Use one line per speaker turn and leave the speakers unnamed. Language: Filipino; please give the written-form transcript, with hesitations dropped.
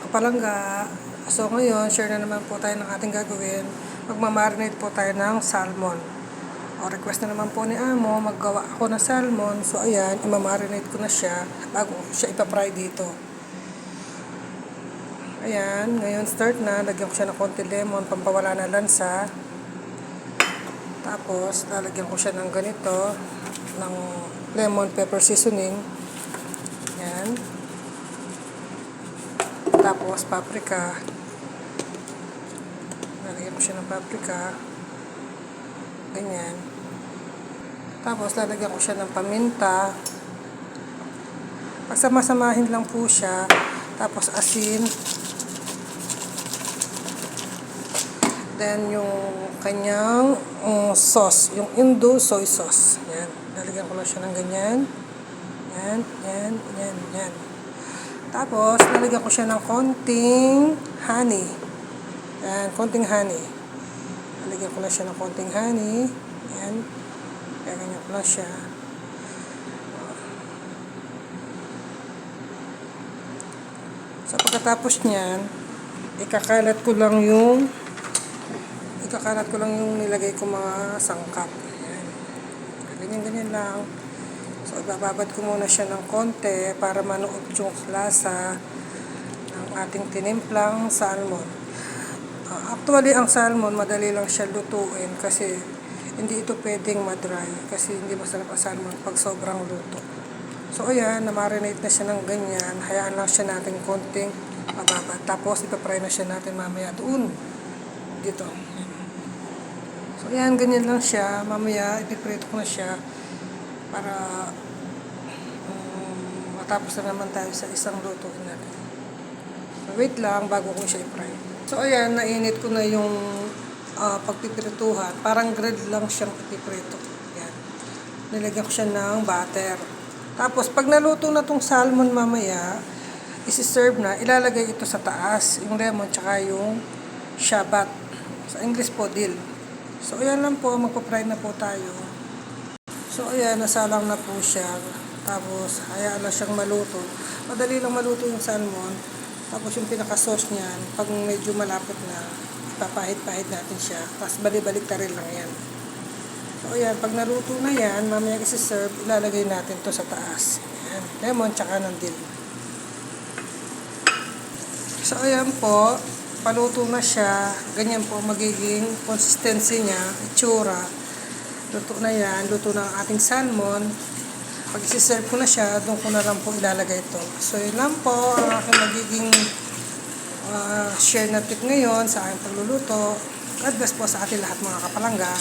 kapalangga. So ngayon, share na naman po tayo ng ating gagawin. Magmamarinate po tayo ng salmon. O request na naman po ni Amo, maggawa ako ng salmon. So ayan, imamarinate ko na siya bago siya ipapry dito. Ayan, ngayon start na. Lagyan ko siya ng konti lemon, pampawala na lansa. Tapos, lalagyan ko siya ng ganito, ng lemon pepper seasoning. Ayan. Tapos, paprika. Lalagyan ko siya ng paprika. Ganyan. Tapos, lalagyan ko siya ng paminta. Pagsama-samahin lang po siya. Tapos, asin. Then, yung kanyang sauce. Yung Indo soy sauce. Yan. Lalagyan ko lang siya ng ganyan. Yan, yan, yan, yan. Tapos, lalagyan ko siya ng konting honey. Yan, konting honey. Lalagyan ko lang siya ng konting honey. Yan. Kaya ganyan ko lang siya. So, pagkatapos niyan, ikakalat ko lang yung nilagay ko mga sangkap. Ayan. Ganyan-ganyan lang. So, ibababad ko muna siya ng konti para manuot yung lasa ng ating tinimplang salmon. Actually, ang salmon, madali lang siya lutuin kasi hindi ito pwedeng madry kasi hindi masarap ang salmon pag sobrang luto. So, ayan, na-marinate na siya ng ganyan. Hayaan lang siya natin konting mababad. Tapos, ipapry na siya natin mamaya doon. Dito. So, ayan, ganyan lang siya. Mamaya, ipiprito ko na siya para matapos na naman tayo sa isang luto natin. So, wait lang bago ko siya i-fry. So, ayan, nainit ko na yung pagpipirituhan. Parang grilled lang siyang ipiprito. Ayan. Nilagyan ko siya ng butter. Tapos, pag naluto na tong salmon mamaya, isi-serve na, ilalagay ito sa taas. Yung lemon, tsaka yung shabat. Sa English po, dill. So, ayan lang po, magpa-fry na po tayo. So, ayan, nasalang na po siya. Tapos, hayaan lang siyang maluto. Madali lang maluto yung salmon. Tapos, yung pinaka-sauce niyan, pag medyo malapit na, ipapahid-pahid natin siya. Tapos, balik-balik ta rin lang yan. So, ayan, pag naluto na yan, mamaya isi-serve, ilalagay natin to sa taas. Ayan, lemon, tsaka ng dill. So, ayan po. Paluto na siya, ganyan po magiging consistency niya, itsura. Luto na yan, luto na ang ating salmon. Pag isi-serve ko na siya, doon ko na lang po ilalagay ito. So, yun lang po ang aking magiging share na tip ngayon sa aking pagluluto. God bless po sa ating lahat mga kapalangga.